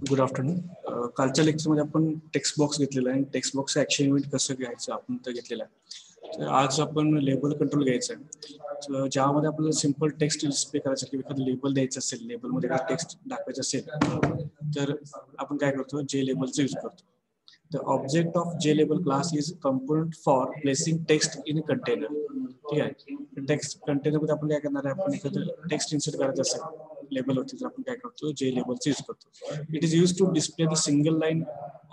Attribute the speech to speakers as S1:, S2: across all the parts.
S1: Good afternoon. कालच्या लेक्चरमध्ये आपण टेक्स्ट बॉक्स घेतलेला आहे आणि टेक्स्ट बॉक्सचं ॲक्शन इव्हेंट कसं घ्यायचं आपण तर घेतलेलं आहे. तर आज आपण लेबल कंट्रोल घ्यायचं आहे. ज्यामध्ये आपल्याला सिम्पल टेक्स्ट डिस्प्ले करायचं किंवा एखादं लेबल द्यायचं असेल, लेबलमध्ये काय टेक्स्ट दाखवायचं असेल तर आपण काय करतो, जे लेबलचं यूज करतो. The object of JLabel class is component for placing text in a container. ठीक आहे. टेक्स्ट कंटेनर मध्ये आपण काय करणार आहे, आपण एखादं टेक्स्ट इन्सर्ट करायचं असेल लेबल वरती तर आपण काय करतो, JLabelचं यूज करतो. It is use to display the single line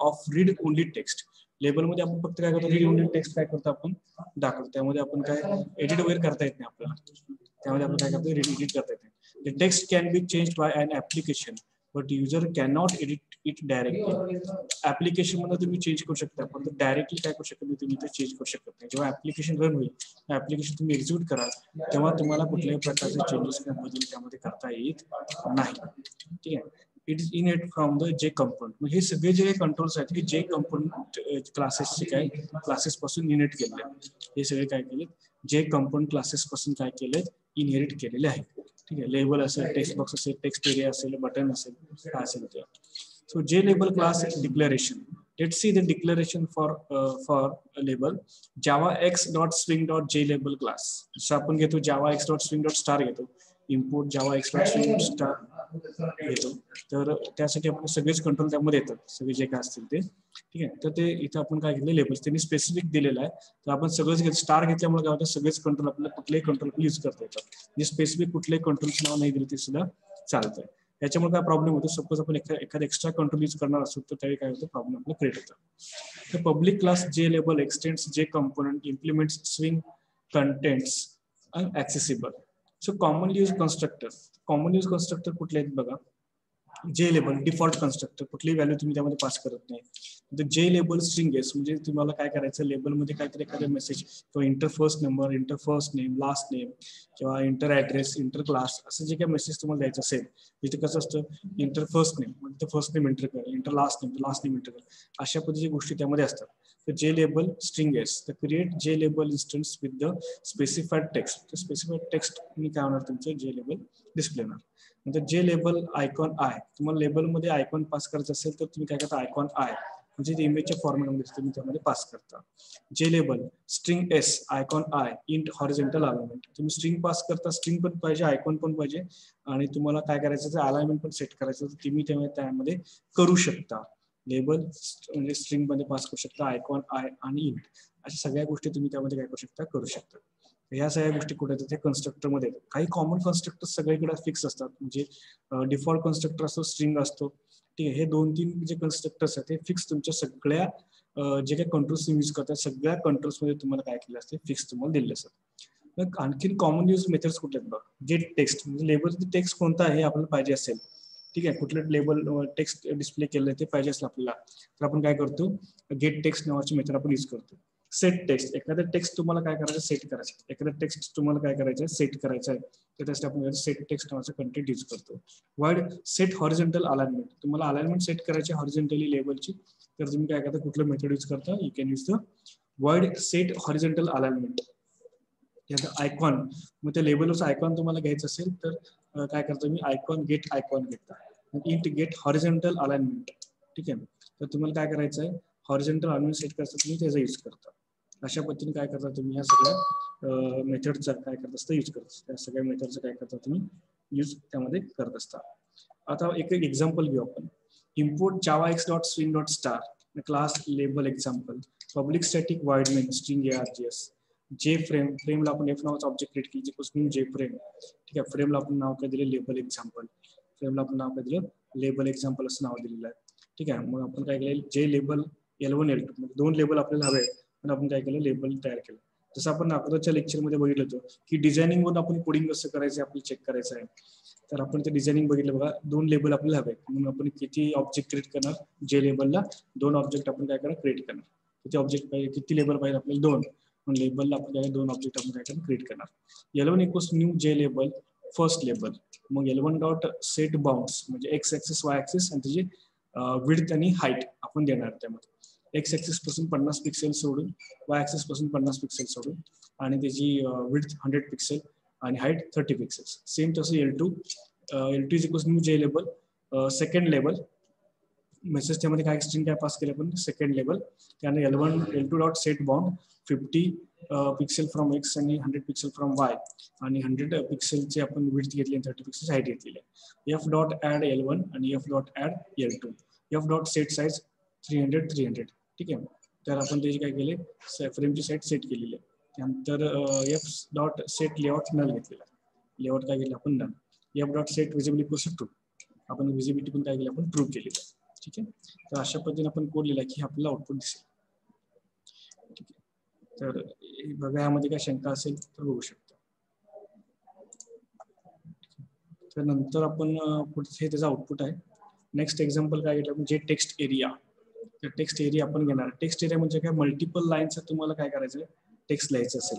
S1: of read only text. Label मध्ये आपण फक्त काय करतो, रीड ओनली टेक्स्ट काय करतो आपण दाखवतो. त्यामध्ये आपण काय एडिट वगैरे करता येत नाही आपल्याला. त्यामध्ये आपण काय करतो, एडिट करता येत नाही. The text can be changed by an application but user cannot edit it directly. Application मध्ये तुम्ही चेंज करू शकता पण डायरेक्टली काय करू शकत नाही, तुम्ही ते चेंज करू शकत नाही. जेव्हा ऍप्लिकेशन रन होईल, ऍप्लिकेशन तुम्ही एक्झिक्यूट कराल तेव्हा तुम्हाला कुठल्याही प्रकारचे चेंजेस किंवा बदल त्यामध्ये करता येत नाही. ठीक आहे. It is inherited from the जे कंपोनेंट. हे सगळे जे कंट्रोल्स आहेत हे जे कंपोनेंट क्लासेसचे काय क्लासेस पासून इनहेरिट केलेले आहेत. हे सगळे काय केले, जे कंपोनेंट क्लासेस पासून काय केले, इनहेरिट केलेले आहेत. ठीक आहे. लेबल असेल, टेक्स्ट बॉक्स असेल, टेक्स्ट एरिया असेल, बटन असेल, काय असेल ते. So JLabel class declaration. Let's see the declaration for label. Java x.swing.JLabel class. So आपण घेतो java x.swing.star घेतो. Import java x.swing.star घेतो. तर त्यासाठी आपण सगळेच कंट्रोल त्यामध्ये येतात, सगळे जे काय असतील ते. ठीक आहे. तर ते इथं आपण काय घेतलं, लेबल्स त्यांनी स्पेसिफिक दिलेलं आहे. तर आपण सगळंच घेतो. स्टार घेतल्यामुळे काय होतं, सगळेच कंट्रोल आपल्याला कुठलेही कंट्रोल यूज करता येतात. जे स्पेसिफिक कुठलेही कंट्रोलचं नाव नाही दिलं ते सुद्धा चालतंय. त्याच्यामुळे काय प्रॉब्लेम होतो, सपोज आपण एखादा एक्स्ट्रा कंट्रोल यूज करणार असतो तर त्यावेळी काय होतं, प्रॉब्लेम आपल्याला क्रिएट होतो. तर पब्लिक क्लास JLabel एक्सटेंड्स जे component implements swing contents and accessible. So common use constructor कुठले आहेत बघा. JLabel डिफॉल्ट कन्स्ट्रक्टर, कुठलीही व्हॅल्यू तुम्ही त्यामध्ये पास करत नाही. JLabel स्ट्रिंग एस म्हणजे तुम्हाला काय करायचं, लेबलमध्ये काहीतरी एखादा मेसेज किंवा inter first number, inter first name, last name किंवा इंटर ऍड्रेस, इंटर क्लास असं जे काही मेसेज तुम्हाला द्यायचं असेल, इथे कसं असतं, इंटर फर्स्ट नेम म्हणजे फर्स्ट नेम इंटर कर, इंटर लास्ट नेम इंटर कर, अशा पद्धतीच्या गोष्टी त्यामध्ये असतात. तर JLabel string S the create JLabel instance with the specified text. Specified text me काय होणार, तुमचं JLabel डिस्प्ले होणार. नंतर JLabel आयकॉन आय, तुम्हाला लेबलमध्ये आयकॉन पास करायचं असेल तर तुम्ही काय करता, आयकॉन आय म्हणजे ते इमेजच्या फॉर्मॅटमध्ये तुम्ही त्यामध्ये पास करता. JLabel string S icon I int horizontal alignment. तुम्ही स्ट्रिंग पास करता, स्ट्रिंग पण पाहिजे, आयकॉन पण पाहिजे आणि तुम्हाला काय करायचं तर अलाइनमेंट पण सेट करायचं, तर तुम्ही त्यामध्ये करू शकता. लेबल म्हणजे स्ट्रिंग मध्ये पास करू शकता, आयकॉन आय आणि इंट अशा सगळ्या गोष्टी तुम्ही त्यामध्ये काय करू शकता, करू शकता. ह्या सगळ्या गोष्टी कुठे येतात, कन्स्ट्रक्टर मध्ये येतात. काही कॉमन कन्स्ट्रक्टर सगळीकडे फिक्स असतात, म्हणजे डिफॉल्ट कन्स्ट्रक्टर असतो, स्ट्रिंग असतो. ठीक आहे. हे 2-3 जे कन्स्ट्रक्टर्स आहेत ते फिक्स तुमच्या सगळ्या जे काही कंट्रोल्स यूज करतात सगळ्या कंट्रोल्स मध्ये तुम्हाला काय केलं असते, फिक्स तुम्हाला दिले असतात. मग आणखी कॉमन यूज मेथड्स कुठले आहेत बघा. गेट टेक्स्ट म्हणजे लेबलचं टेक्स्ट कोणता आहे आपल्याला पाहिजे असेल, ठीक आहे, कुठलं लेबल टेक्स्ट डिस्प्ले केलं ते पाहिजे असेल आपल्याला, तर आपण काय करतो, गेट टेक्स्ट नावाची मेथड आपण यूज करतो. सेट टेक्स्ट, एखादं टेक्स्ट तुम्हाला काय करायचं, सेट करायचं. एखादं टेक्स्ट तुम्हाला काय करायचं, सेट करायचं आहे, तर त्यासाठी आपण सेट टेक्स्ट नावाचं कंटेंट यूज करतो. वाईड सेट हॉरिझॉन्टल अलाइनमेंट, तुम्हाला अलाइनमेंट सेट करायची हॉरिझॉन्टली लेबलची, तर तुम्ही काय करता, कुठलं मेथड यूज करता, you can use the wide set horizontal alignment. Icon, मग त्या लेबलवरचा आयकॉन तुम्हाला घ्यायचं असेल तर काय करतो मी, आयकॉन घेता. Int get horizontal alignment. ठीक आहे. तर तुम्हाला काय करायचं आहे, हॉरिझॉन्टल अलाइनमेंट सेट करायचं, तुम्ही त्याचा यूज करता. अशा पद्धतीने काय करता तुम्ही, ह्या सगळ्या मेथडचा काय करत असता, यूज करत असता. त्या सगळ्या मेथडचा काय करता तुम्ही यूज त्यामध्ये करत असता. आता एक एक्झाम्पल घेऊ आपण. Import java x.swing.star class label example, public static wide main string args, जे फ्रेमला आपण एफ नावाचा ऑब्जेक्ट क्रिएट केली, जे जे फ्रेम. ठीक आहे. फ्रेमला आपण नाव काय दिलं, लेबल एक्झाम्पल. फ्रेमला आपण नाव काय दिलं, लेबल एक्झाम्पल असं नाव दिलेलं आहे. ठीक आहे. मग आपण काय केलं, जे लेबल L1 L2 म्हणजे 2 लेबल आपल्याला हवे, पण आपण काय केलं, लेबल तयार केलं. जसं आपण अगोदरच्या लेक्चरमध्ये बघितलं होतं की डिझायनिंग वर आपण कोडिंग कसं करायचं आपल्याला चेक करायचं आहे. तर आपण ते डिझायनिंग बघितलं बघा, 2 लेबल आपल्याला हवे, म्हणून आपण किती ऑब्जेक्ट क्रिएट करणार, जे लेबलला 2 ऑब्जेक्ट आपण काय करणार, क्रिएट करणार. किती ऑब्जेक्ट पाहिजे, किती लेबल पाहिजे आपल्याला, 2. पण लेबलला आपण काय 2 ऑब्जेक्ट आपण काय करणार, क्रिएट करणार. L1 equals new J label first label. मग L1 डॉट सेट बाउंड्स म्हणजे एक्स ऍक्सिस वाय ऍक्सिस आणि त्याची विड्थ आणि हाईट आपण देणार त्यामध्ये. एक्स ऍक्सिस पासून 50 पिक्सेल सोडून, वाय ऍक्सिस पासून 50 पिक्सेल सोडून, आणि त्याची विड्थ 100 पिक्सेल आणि हाईट 30 पिक्सेल. सेम तसं L2 is equals new J label second level message त्यामध्ये काय स्ट्रिंग काय पास केली आपण सेकंड लेवल त्याने L1 L2 dot set bound 50 pixel from x आणि 100 पिक्सेल फ्रॉम वाय आणि 100 पिक्सेलची आपण विड्थ घेतली आणि 30 पिक्सेल हाईट घेतलेली आहे. F डॉट ऍड L1 आणि F dot add L2. F dot set size 300 ठीक आहे. तर आपण त्याची काय केले फ्रेमची साईज सेट केलेली आहे. त्यानंतर F dot set layout null घेतलेला लेआउट काय केलं आपण null. F dot set visibility process true आपण विजिबिलिटी पण काय केली आपण ट्रू केलेली आहे. ठीक आहे. तर अशा पद्धतीने आपण कोड लिहिला की आपल्याला आउटपुट दिसेल. ठीक आहे. तर बघा यामध्ये काय शंका असेल तर बघू शकता. तर नंतर आपण पुढे त्याचा आउटपुट आहे. नेक्स्ट एक्झाम्पल काय घेतलं आपण जे टेक्स्ट एरिया. तर टेक्स्ट एरिया आपण घेणार. टेक्स्ट एरिया म्हणजे काय मल्टिपल लाईनचं तुम्हाला काय करायचं टेक्स्ट लिहायचं असेल.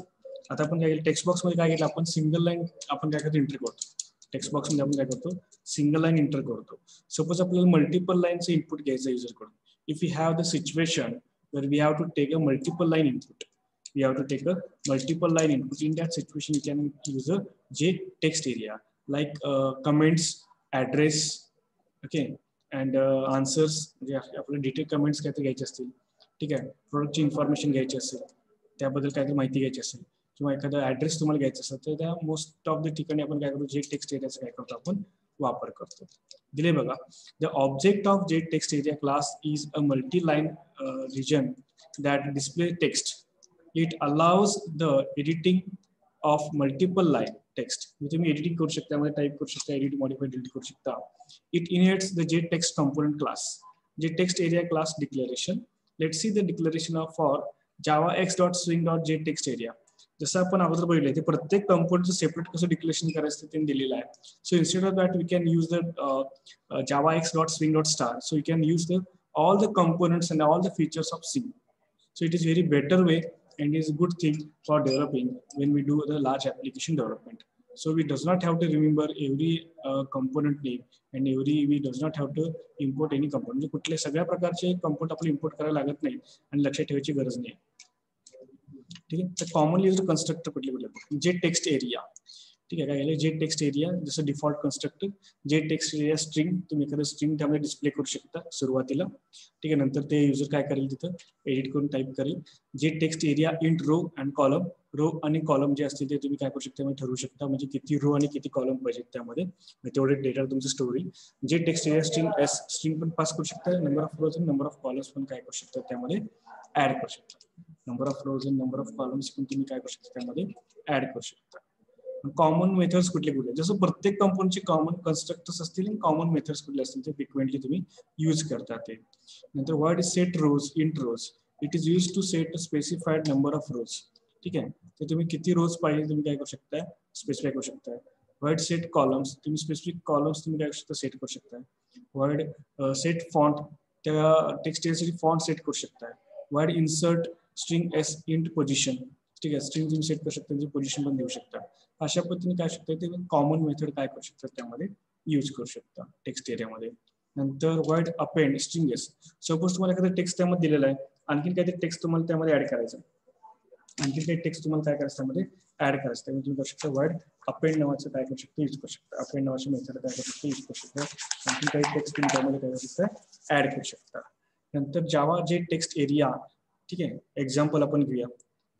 S1: आता आपण काय टेक्स्ट बॉक्स मध्ये काय घेतलं आपण सिंगल लाईन आपण काय करतो एंटर करतो. टेक्स्ट बॉक्स मध्ये आपण काय करतो सिंगल लाईन एंटर करतो. सपोज आपल्याला मल्टिपल लाईनचं इनपुट घ्यायचं युजर कडून. If you have the situation where we have to take a multiple line input we have to take a multiple line input. In that situation, you can use a J text area like comments, address, okay, and answers. म्हणजे आपल्याला detail comments काहीतरी घ्यायचे असतील, ठीक आहे, प्रोडक्टची information घ्यायची असेल, त्याबद्दल काहीतरी माहिती घ्यायची असेल किंवा एखादा ऍड्रेस तुम्हाला घ्यायचा असेल तर त्या मोस्ट ऑफ द ठिकाणी आपण काय करतो जे टेक्स्ट एरियाचा काय करतो आपण वापर करतो. दिले बघा. The object of J text area class is a multi line region that display text. It allows the editing of multiple line text. तुम्ही एडिटिंग करू शकता, त्यामध्ये टाइप करू शकता, एडिट मॉडिफाय डिलीट करू शकता. It inherits the JText component class. JText area class declaration. Let's see the declaration of for java x.swing.jText area. जसं आपण अगोदर बघितलं ते प्रत्येक कंपोनेंटचं सेपरेट कसं डिक्लेरेशन करायचं ते दिलेलं आहे. So instead of that we can use the java x.swing.star. So you can use the all the components and all the features of Swing. So it is very better way and is a good thing for developing when we do the large application development. So we does not have to remember every component name and we does not have to import any component. म्हणजे कुठल्या सगळ्या प्रकारचे component आपल्याला import करायला लागत नाही आणि लक्षात ठेवायची गरज नाही. ठीक आहे. तर कॉमनली युज्ड कन्स्ट्रक्टर कुठले जे टेक्स्ट एरिया. ठीक आहे. काय झालं जे टेक्स्ट एरिया जसं डिफॉल्ट कन्स्ट्रक्टर जे टेक्स्ट एरिया स्ट्रिंग तुम्ही एखादं स्ट्रिंग त्यामध्ये डिस्प्ले करू शकता सुरुवातीला. ठीक आहे. नंतर ते युजर काय करेल तिथं एडिट करून टाईप करेल. J text area int row and column. Row आणि कॉलम जे असतील ते तुम्ही काय करू शकता ठरवू शकता म्हणजे किती रो आणि किती कॉलम पाहिजेत त्यामध्ये तेवढे डेटा तुमचं स्टोर होईल. जे text area string S string पण पास करू शकता. नंबर ऑफ रोज आणि नंबर ऑफ कॉलम्स पण काय करू शकता त्यामध्ये ऍड करू शकता. नंबर ऑफ रोज आणि नंबर ऑफ कॉलम्स पण तुम्ही काय करू शकता त्यामध्ये ऍड करू शकता. कॉमन मेथड्स कुठले कुठले जसं प्रत्येक कंपोनेंटचे कॉमन कन्स्ट्रक्टर्स असतील आणि कॉमन मेथड्स कुठले असतील ते फ्रिक्वेंटली तुम्ही यूज करता. ते नंतर what is set rows int rows. It is use to set a specified number of rows. ठीक आहे. तर तुम्ही किती रोज पाहिजे तुम्ही काय करू शकता स्पेसिफाय करू शकता. व्हॉट सेट कॉलम्स तुम्ही स्पेसिफिक कॉलम्स तुम्ही काय करू शकता सेट करू शकता. व्हॉट सेट फॉन्ट त्या टेक्स्ट एरियासाठी फॉन्ट सेट करू शकता. What insert string S int position. ठीक आहे. स्ट्रिंग तुम्ही सेट करू शकता त्याची पोझिशन पण देऊ शकता. अशा पद्धतीने काय शकता ते कॉमन मेथड काय करू शकता त्यामध्ये यूज करू शकता टेक्स्ट एरियामध्ये. नंतर word append string S. Suppose तुम्हाला एखादा टेक्स्ट त्यामध्ये दिलेला आहे आणखी काहीतरी टेक्स्ट तुम्हाला त्यामध्ये ऍड करायचं आणखी काही टेक्स्ट तुम्हाला काय करायचं त्यामध्ये ऍड करायचं त्यामुळे तुम्ही करू शकता वर्ड अपेंड नावाचं काय करू शकता यूज करू शकता. अपेंड नावाचे मेथड काय करू शकता यूज करू शकता. आणखी काही टेक्स्ट तुम्ही त्यामध्ये काय करू शकता ऍड करू शकता. नंतर जावा जे टेक्स्ट एरिया. ठीक आहे. एक्झाम्पल आपण घेऊया.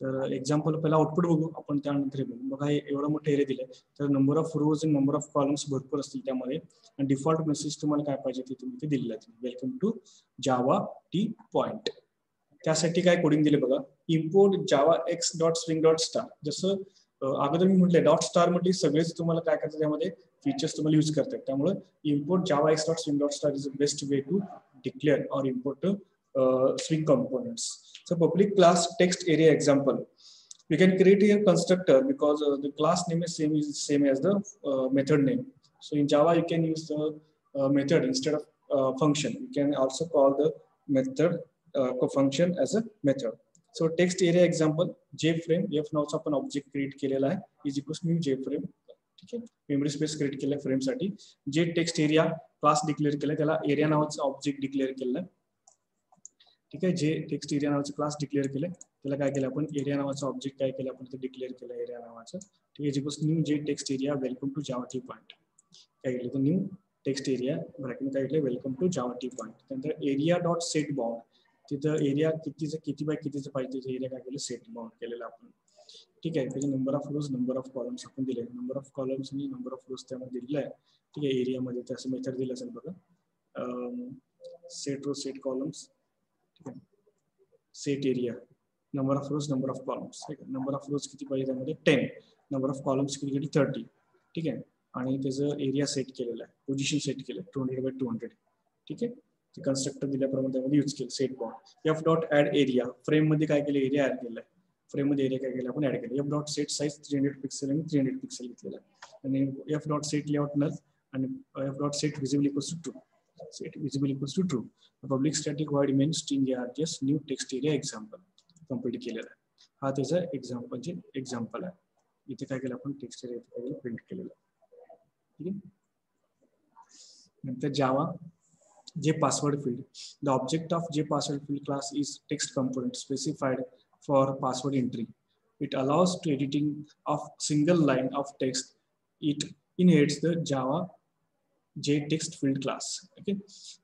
S1: तर एक्झाम्पल पहिला आउटपुट बघू आपण त्यानंतर बघू. बघा एवढा मोठा एरिया दिलाय तर नंबर ऑफ रोज आणि नंबर ऑफ कॉलम्स भरपूर असतील त्यामध्ये आणि डिफॉल्ट मेसेज तुम्हाला काय पाहिजे ते तुम्ही ते दिलेलं आहे. Welcome to Java T point. त्यासाठी काय कोडिंग दिले बघा. Import Java X dot swing dot star. जसं अगोदर मी म्हटलं डॉट स्टार म्हटली सगळेच तुम्हाला काय करतात त्यामध्ये फीचर्स तुम्हाला यूज करतात. त्यामुळे import Java X dot swing dot star is the best way to declare or import swing components. So public class text area example. We can create a constructor because the class name is same as the method name. So in Java you can use the method instead of function. You can also call the method function as a method. So text area example JFrame. F नावाचा आपण object create केलेला आहे is equals new JFrame. ठीक आहे. Memory space create केलं frame साठी. जे text area class declare केलाय त्याला एरिया नावाचा ऑब्जेक्ट डिक्लेअर केलेला आहे. ठीक आहे. जे टेक्स्ट एरिया नावाचं क्लास डिक्लेअर केलं त्याला काय केलं आपण एरिया नावाचा ऑब्जेक्ट काय केलं आपण ते डिक्लेअर केलं एरिया नावाचं. ठीक आहे. New J text area welcome to Java T point काय केलं तर न्यू टेक्स्ट एरिया ब्रॅकेट काय घेतलं welcome to Java T point. त्यानंतर एरिया डॉट सेट बाउंड, तिथं एरिया किती बाय कितीचं पाहिजे तिथे एरिया काय केलं सेट बाउंड केलेलं आपण. ठीक आहे. त्याचे number of rose number of columns आपण दिले, नंबर ऑफ कॉलम्स आणि नंबर ऑफ रोज त्यामध्ये दिलेलं आहे. ठीक आहे. एरियामध्ये तसं मेथड दिलं असेल बघा, सेट रो सेट कॉलम्स, ठीक आहे, set area, number of rose number of columns. ठीक आहे. नंबर ऑफ रोज किती पाहिजे त्यामध्ये 10, नंबर ऑफ कॉलम्स किती 30. ठीक आहे. आणि त्याचं एरिया सेट केलेलं आहे, पोझिशन सेट केलं 200/200. ठीक आहे. ते कन्स्ट्रक्टर दिल्याप्रमाणे त्यामध्ये यूज केलं set bound. F dot add area, frame मध्ये काय केलं एरिया ऍड केलं आहे, फ्रेम मध्ये एरिया काय केलं आपण ऍड केलं. F dot set size 300 pixel आणि 300 पिक्सेल घेतलेला आहे. आणि F dot set layout null आणि F dot set visible equals to true, set visible equals to true. Public static void main string args new text area example complete केलेला आहे. हा त्याचा example आहे. इथे काय केलं आपण टेक्स्ट एरिया प्रिंट केलेलं आहे. ठीक आहे. नंतर Java J password field, the object of J password field class is text component specified for password entry. It allows to editing of single line of text. It inherits the Java जे text field class. Okay.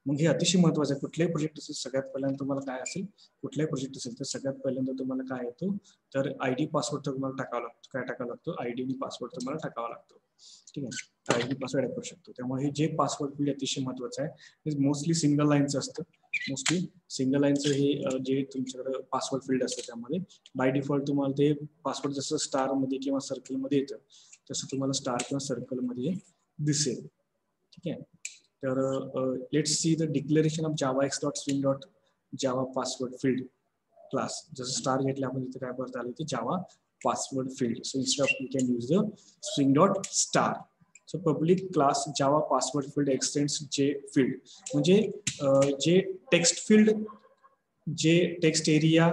S1: मग हे अतिशय महत्त्वाचं आहे. कुठल्याही project असेल सगळ्यात पहिल्यांदा तुम्हाला काय असेल, कुठलाही प्रोजेक्ट असेल तर सगळ्यात पहिल्यांदा तुम्हाला काय येतो तर आयडी पासवर्ड तुम्हाला टाकावा लागतो. काय टाकावा लागतो, आयडी आणि पासवर्ड तुम्हाला टाकावा लागतो. ठीक आहे. आयडी पासवर्ड ऍड करू शकतो. त्यामुळे हे जे पासवर्ड फील्ड अतिशय महत्त्वाचं आहे. हे मोस्टली सिंगल लाईनचं असतं. मोस्टली सिंगल लाईनचं हे जे तुमच्याकडे पासवर्ड फील्ड असतं त्यामध्ये बाय डिफॉल्ट तुम्हाला ते पासवर्ड जसं स्टार मध्ये किंवा सर्कल मध्ये येतं तसं तुम्हाला स्टार किंवा सर्कल मध्ये दिसेल. ठीक आहे. तर let's see the declaration of Java X dot string dot Java password field class. जसं स्टार घेतलं आपण तिथे काय परत आलं ते Java password field. So instead of you can use the string dot star. So public class Java password field extends J field, म्हणजे J text field, J text area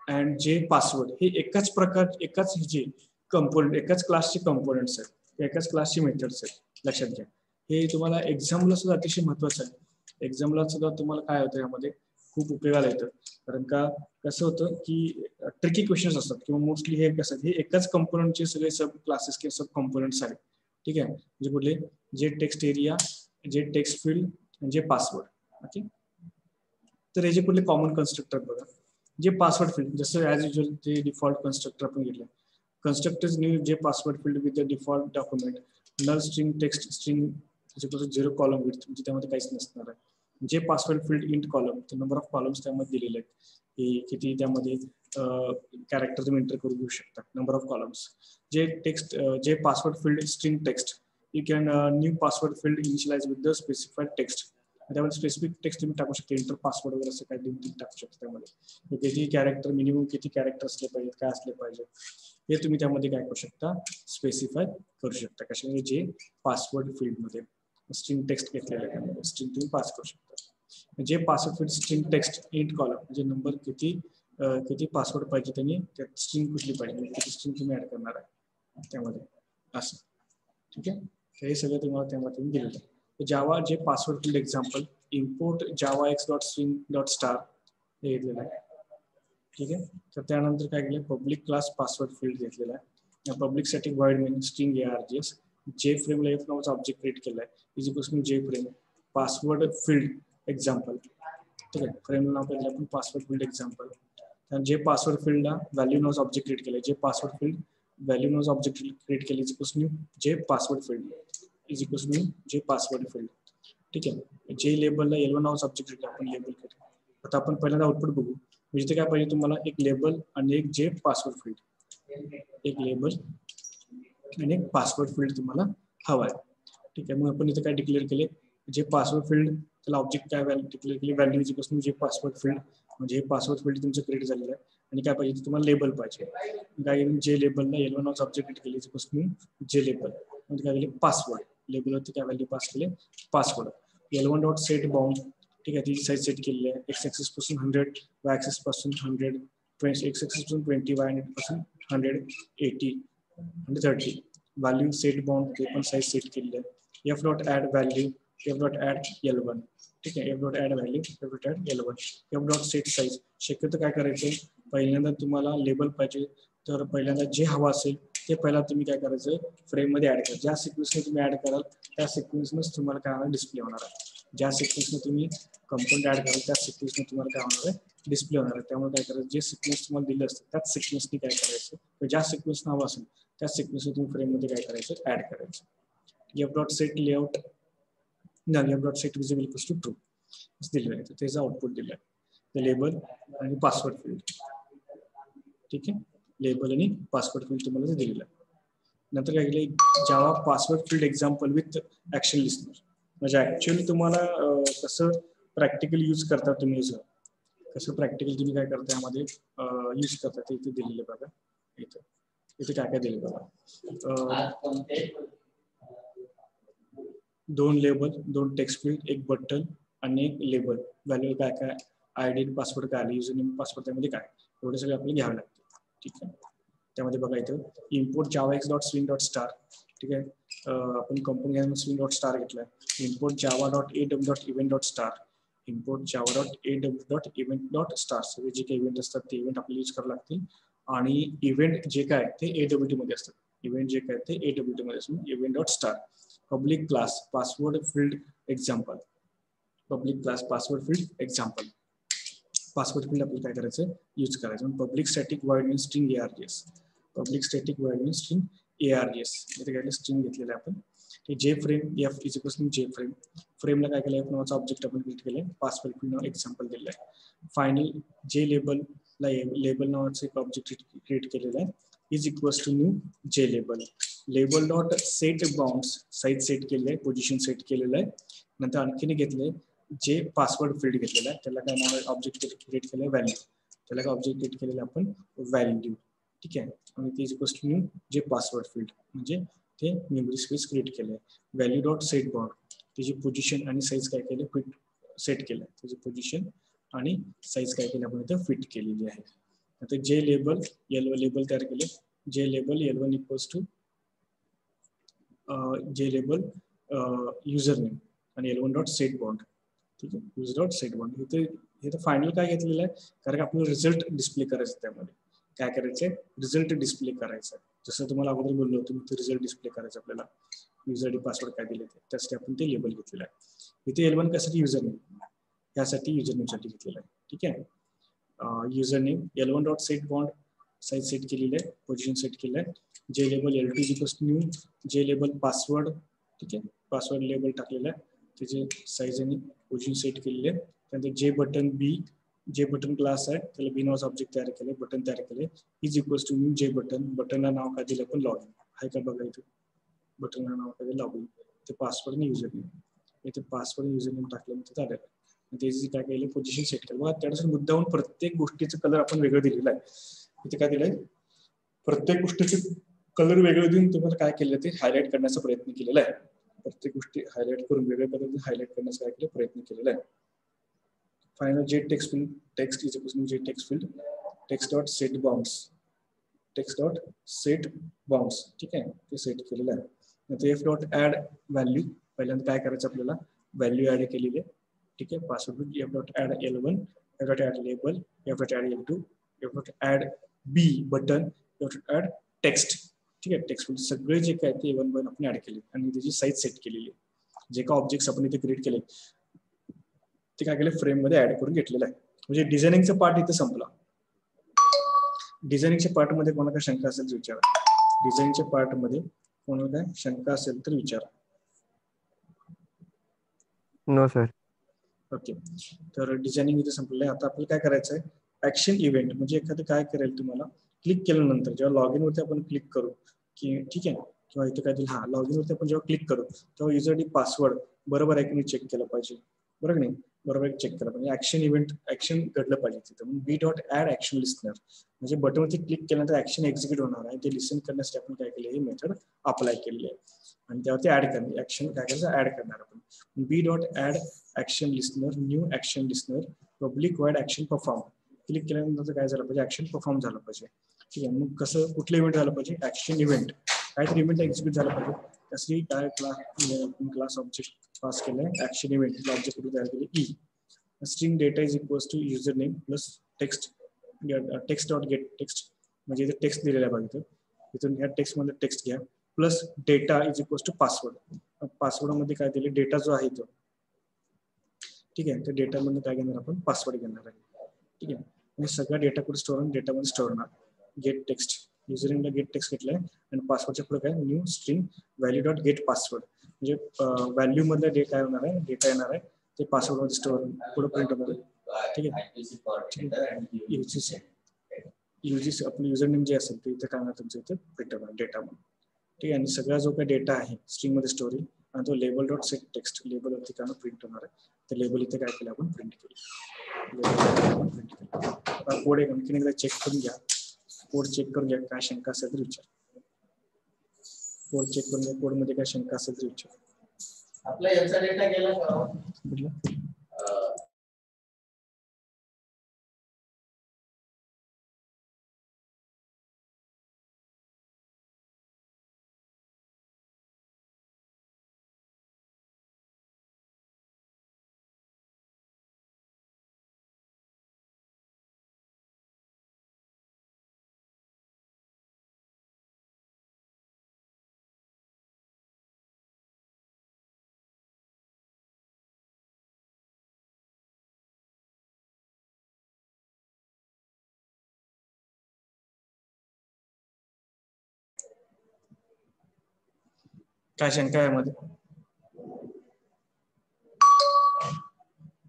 S1: and J password हे एकाच जे component, एकाच क्लासचे components आहेत, एकाच क्लासचे methods आहेत. लक्षात घ्या. हे तुम्हाला एक्झामला सुद्धा अतिशय महत्वाचं आहे. एक्झामला सुद्धा तुम्हाला काय होतं यामध्ये खूप उपयोगाला येतं. कारण का कसं होतं की ट्रिकी क्वेश्चन्स असतात किंवा मोस्टली हे कसं हे एकाच कंपोनेंटचे सगळे सब क्लासेस किंवा सब कंपोनेंट्स आहेत. ठीक आहे. म्हणजे कुठले J text area, J text field, J password. Okay. तर याचे कुठले कॉमन कन्स्ट्रक्टर बघा. जे पासवर्ड फील्ड जसं ॲज युजल ते डिफॉल्ट कन्स्ट्रक्टर आपण घेतलं. Constructors new J password field with the default document null string text string 0 column with, म्हणजे त्यामध्ये काहीच नसणार आहे. J password field int column, तर नंबर ऑफ कॉलम्स त्यामध्ये दिलेले आहेत की किती त्यामध्ये कॅरेक्टर तुम्ही एंटर करू शकता. Number of columns. J text J password field string text you can new password field initialise with the specified text. त्यामध्ये स्पेसिफिक टेक्स्ट तुम्ही टाकू शकता. इंटर पासवर्ड वगैरे असं काही तुम्ही टाकू शकता. त्यामध्ये किती कॅरेक्टर, मिनिमम किती कॅरेक्टर असले पाहिजेत, काय असले पाहिजे हे तुम्ही त्यामध्ये काय करू शकता स्पेसिफाय करू शकता. कशामध्ये जे पासवर्ड फील्डमध्ये स्ट्रिंग टेक्स्ट घेतलेलं आहे त्यामध्ये स्ट्रिंग तुम्ही पास करू शकता. जे password field string text int column, म्हणजे नंबर किती पासवर्ड पाहिजे त्यांनी त्यात स्ट्रिंग कुठली पाहिजे किती स्ट्रिंग तुम्ही ऍड करणार आहे त्यामध्ये असं. ठीक आहे. तर हे सगळं तुम्हाला त्यामध्ये दिलेलं आहे. जावा J password field example import Java X dot string dot star हे घेतलेलं आहे. ठीक आहे. तर त्यानंतर काय केलं पब्लिक क्लास पासवर्ड फील्ड घेतलेला आहे. Public static void main string ARGS जे फ्रेमला एफ नावाचा ऑब्जेक्ट क्रिएट केला आहे is equals to J frame password field example. ठीक आहे. फ्रेमला नाव केलं आपण पासवर्ड फील्ड एक्झाम्पल. आणि जे पासवर्ड फील्डला व्हॅल्यू नावाचा ऑब्जेक्ट क्रिएट केला जे पासवर्ड फील्ड व्हॅल्यू नावाचा ऑब्जेक्ट क्रिएट केले is equals to J password field is equals to J password field. ठीक आहे. जे लेबलला L1 नावाचा ऑब्जेक्ट आपण लेबल केलं. आता आपण पहिल्यांदा आउटपुट बघू. म्हणजे ते काय पाहिजे तुम्हाला एक लेबल आणि एक जे पासवर्ड फील्ड, एक लेबल आणि एक पासवर्ड फील्ड तुम्हाला हवा आहे. ठीक आहे. मग आपण इथे काय डिक्लेअर केले जे पासवर्ड फील्ड त्याला ऑब्जेक्ट काय व्हॅल्यू डिक्लेअर केली value is equals to J password field, म्हणजे हे पासवर्ड फील्ड तुमचं क्रिएट झालेलं आहे. आणि काय पाहिजे तुम्हाला लेबल पाहिजे. काय जे लेबलला L1 नावाचा ऑब्जेक्ट क्रिएट केले इज इक्वल्स टू जे लेबल म्हणजे काय केले पासवर्ड. लेबलवरती काय व्हॅल्यू पास केले password. L1 dot set bound. ठीक आहे. तिची साईज सेट केलेली आहे. एक्स ऍक्सिस पासून 100, वाय ऍक्सिस पासून 100, एक्स ऍक्सिस पासून 20, वाय पासून 100, 80 आणि 30. व्हॅल्यू सेट बाउंड ते पण साईज सेट केलेली आहे. F dot add value, F dot add L1. ठीक आहे. F dot add value, F dot add L1. F dot set size. शक्यतो काय करायचं पहिल्यांदा तुम्हाला लेबल पाहिजे तर पहिल्यांदा जे हवा असेल ते पहिला तुम्ही काय करायचं फ्रेम मध्ये ऍड करा. ज्या सिक्वेन्सने तुम्ही ऍड कराल त्या सिक्वेन्सनेच तुम्हाला काय होणार डिस्प्ले होणार आहे. ज्या सिक्वेन्सने तुम्ही कंपोनंट ऍड कराल त्या सिक्वेन्सने तुम्हाला काय होणार आहे डिस्प्ले होणार आहे. त्यामुळे काय करायचं जे सिक्वेन्स तुम्हाला दिले असते त्याच सिक्वेन्सने काय करायचं ज्या सिक्वेन्स नाव असेल त्या सिक्वेन्सने तुम्ही फ्रेम मध्ये काय करायचं ऍड करायचं. f dot set layout f dot set visible equals to true असं दिलेलं आहे. त्याचं आउटपुट दिलं आहे लेबल आणि पासवर्ड फील्ड. ठीक आहे, लेबल आणि पासवर्ड फील्ड तुम्हाला दिलेलं आहे. नंतर काय केलं Java password field example with action listener. म्हणजे ऍक्च्युअली तुम्हाला कसं प्रॅक्टिकल यूज करता तुम्ही कसं प्रॅक्टिकल तुम्ही काय करता यामध्ये यूज करता ते इथे दिलेलं बघा. इथे काय काय दिले बघा. 2 लेबल, 2 टेक्स्ट फील्ड, 1 बटन आणि 1 लेबल. व्हॅल्यू काय काय आयडी पासवर्ड काय आले युजर नेम पासवर्ड त्यामध्ये काय एवढे सगळे आपल्याला घ्यावे लागते. ठीक आहे, त्यामध्ये बघा इथं import Java X dot swing dot star. ठीक आहे, आपण कंपनी घ्यायला स्विंग डॉट स्टार घेतलाय. Import Java dot AWT dot event dot star. Import Java dot AWT dot event dot star. सगळे जे काही इव्हेंट असतात ते इव्हेंट आपल्याला यूज करावे लागतील. आणि इव्हेंट जे काय ते AWT मध्ये असतात. इव्हेंट जे काय ते AWT मध्ये असतात. Event dot star. Public class password field example. Public class password field example. Password field आपल्याला काय करायचं यूज करायचं. Public static void main string ARGS. Public static void main string ARGS. इथे काय स्ट्रिंग घेतलेलं आहे आपण. J frame F is equals to J frame. फ्रेमला काय केलं एफ नावाचा ऑब्जेक्ट आपण क्रिएट केलंय. पासवर्ड फील्ड नाव एक्झाम्पल दिलेलं आहे. फायनल जे लेबलला लेबल नावाचं एक ऑब्जेक्ट क्रिएट केलेलं आहे is equals to new J label. Label dot set bounds size set केलेलं आहे, पोझिशन सेट केलेलं आहे. नंतर आणखीन घेतलंय जे पासवर्ड फील्ड घेतलेलं आहे त्याला काय नाव ऑब्जेक्ट क्रिएट केलंय व्हॅल्यू. त्याला काय ऑब्जेक्ट क्रिएट केलेलं आपण व्हॅल्यू. ठीक आहे, आणि ते is equals to new J password field म्हणजे ते मेमरी स्पेस क्रिएट केलंय. व्हॅल्यू डॉट सेट बाउंड त्याची पोझिशन आणि साईज काय केलं फिट सेट केलंय. त्याची पोझिशन आणि साईज काय केलं आपण इथं फिट केलेली आहे. आता जे लेबल लेबल तयार केले. जे लेबल L1 इक्वल्स टू जे लेबल युजर नेम आणि L1 डॉट सेट बाउंड. ठीक आहे, युजर डॉट सेट बाउंड. इथे फायनल काय घेतलेलं आहे कारण आपल्याला रिझल्ट डिस्प्ले करायचं. त्यामध्ये काय करायचंय रिझल्ट डिस्प्ले करायचं. जसं तुम्हाला अगोदर बोललो होतो मी रिझल्ट डिस्प्ले करायचं आपल्याला. युजर डी पासवर्ड काय दिले त्यासाठी आपण ते लेबल घेतलेलं आहे. इथे L1 कशासाठी युजर नेम यासाठी युजर नेम साठी घेतलेलं आहे. ठीक आहे, user name L1 dot set bound size set केलेलं आहे, पोझिशन सेट केलं आहे. J label L2 equals to new J label password. ठीक आहे, पासवर्ड लेबल टाकलेलं आहे त्याचे साईज आणि पोझिशन सेट केलेले आहे. त्यानंतर जे button B J button class आहे त्याला बी नावाचं ऑब्जेक्ट तयार केले, बटन तयार केले इज इक्वल्स टू न्यू जे बटन. बटनला नाव काय दिलं आपण लॉगिन आहे का बघा इथे. बटनला नाव काय लॉगिन. ते पासवर्ड आणि युजर नेम. इथे पासवर्ड युजर नेम टाकल्यानंतर झालेलं आहे. त्याची काय केलं पोझिशन सेट केलं. बघा त्यानुसार मुद्दाहून प्रत्येक गोष्टीचं कलर आपण वेगळं दिलेलं आहे. इथे काय दिलंय प्रत्येक गोष्टीचे कलर वेगळे देऊन तुम्हाला काय केलं ते हायलाइट करण्याचा प्रयत्न केलेला आहे. प्रत्येक गोष्टी हायलाइट करून वेगळ्या पद्धतीने हायलाइट करण्याचा काय केलं प्रयत्न केलेला आहे. Final J text field text is equals to J text field text dot set bounds. Text dot set bounds. ठीक आहे, ते सेट केलेलं आहे. नंतर एफ डॉट ऍड व्हॅल्यू. पहिल्यांदा काय करायचं आपल्याला व्हॅल्यू ऍड केलेली आहे. ठीक आहे, password F dot add L1 F dot add label F dot add L2 F dot add B button F dot add text. ठीक आहे, टेक्स्ट सगळे जे काय ते वन बाय आपण ऍड केले आणि त्याची साईज सेट केलेली आहे. जे काय ऑब्जेक्ट्स आपण इथे क्रिएट केले ते काय केले फ्रेम मध्ये ऍड करून घेतलेलं आहे. म्हणजे डिझायनिंगचा पार्ट इथे संपला. डिझायनिंगच्या पार्ट मध्ये कोणाला काय शंका असेल तर विचारा. डिझाईनच्या पार्ट मध्ये कोणाला काय शंका असेल तर विचारा.
S2: No sir.
S1: ओके, तर डिझायनिंग इथे संपलेलं आहे. आता आपल्याला काय करायचं आहे ऍक्शन इव्हेंट. म्हणजे एखादं काय करेल तुम्हाला क्लिक केल्यानंतर जेव्हा लॉग इन वरती आपण क्लिक करू की ठीक आहे किंवा इथे काय लॉग इन वरती आपण जेव्हा क्लिक करू तेव्हा युजर डी पासवर्ड बरोबर आहे की नाही चेक केलं पाहिजे. बरोबर नाही बरोबर चेक केलं पाहिजे. ऍक्शन इव्हेंट ऍक्शन घडलं पाहिजे तिथं. बी डॉट ऍड ऍक्शन लिस्नर म्हणजे बटनवरती क्लिक केल्यानंतर ऍक्शन एक्झिक्यूट होणार आहे. ते लिसन करण्यासाठी आपण काय केलं ही मेथड अप्लाय केलेली आहे आणि त्यावरती ऍड करणे ऍक्शन काय करायचं ऍड करणार आपण. B dot add action listener new action listener public void action perform. Click केल्यानंतर काय झालं पाहिजे ऍक्शन परफॉर्म झालं पाहिजे. ठीक आहे, मग कसं कुठलं इव्हेंट झालं पाहिजे ऍक्शन इव्हेंट काहीतरी इव्हेंट एक्झिक्यूट झालं पाहिजे. त्यासाठी काय क्लास ऑब्जेक्ट पास केलंय ऍक्शन इव्हेंट ऑब्जेक्ट तयार केले E. String data is equals to user name plus text text dot get text म्हणजे इथे टेक्स्ट दिलेला आहे बघा इथं. इथून ह्या टेक्स्ट मध्ये टेक्स्ट घ्या plus data is equals to password. Password मध्ये काय दिले, डेटा जो आहे तो, ठीक आहे. तर डेटा मध्ये काय घेणार आपण, पासवर्ड घेणार आहे, ठीक आहे. आणि सगळा डेटा कुठे स्टोअर होणार, डेटामध्ये स्टोअर होणार. गेट टेक्स्ट, युजरनेमला गेट टेक्स्ट घेतलाय आणि पासवर्डच्या पुढे काय, new string value dot gate password, म्हणजे व्हॅल्यू मधला डेटा येणार आहे, डेटा येणार आहे ते पासवर्ड मध्ये स्टोअर पुढे प्रिंट होणार आहे, ठीक आहे. युजीसी आपलं युजरनेम जे असेल ते इथे काय होणार, तुमचं इथे प्रिंट होणार डेटा मध्ये, ठीक आहे. आणि सगळा जो काही डेटा आहे स्ट्रिंग मध्ये स्टोअर होईल आणि तो label dot set text, label वरती काय प्रिंट होणार आहे. तर लेबल इथे काय केलं आपण, प्रिंट केलं. कोड आणखीन एकदा चेक करून घ्या, कोड चेक करून घ्या, काय शंका असेल तर विचार. कोड चेक करून घ्या, कोड मध्ये काय शंका असेल तर विचार.
S2: आपला याचा डेटा गेला का,
S1: काय शंका आहे मध्ये,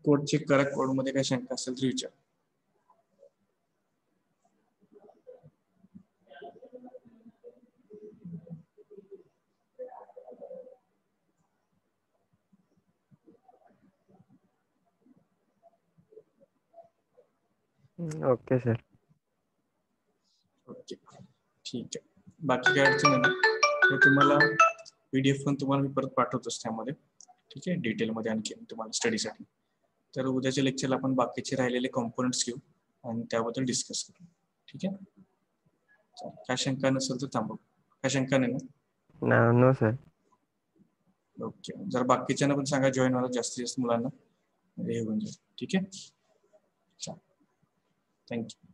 S1: कोड चेक करा, कोड मध्ये काय शंका असेल तर विचार.
S3: Okay sir.
S1: ओके, ठीक आहे. बाकी काय अडचण नाही, तर तुम्हाला PDF पण तुम्हाला मी परत पाठवतोच त्यामध्ये, ठीक आहे, डिटेलमध्ये आणखी तुम्हाला स्टडीसाठी. तर उद्याच्या लेक्चरला आपण बाकीचे राहिलेले कॉम्पोनंट्स घेऊ आणि त्याबद्दल डिस्कस करू, ठीक आहे. काय शंका नसेल तर थांबू, काय शंका नाही ना?
S3: No sir.
S1: ओके, जर बाकीच्यांना पण सांगा जॉईन व्हायला, जास्तीत जास्त मुलांना हे होऊन जाईल, ठीक आहे. थँक्यू.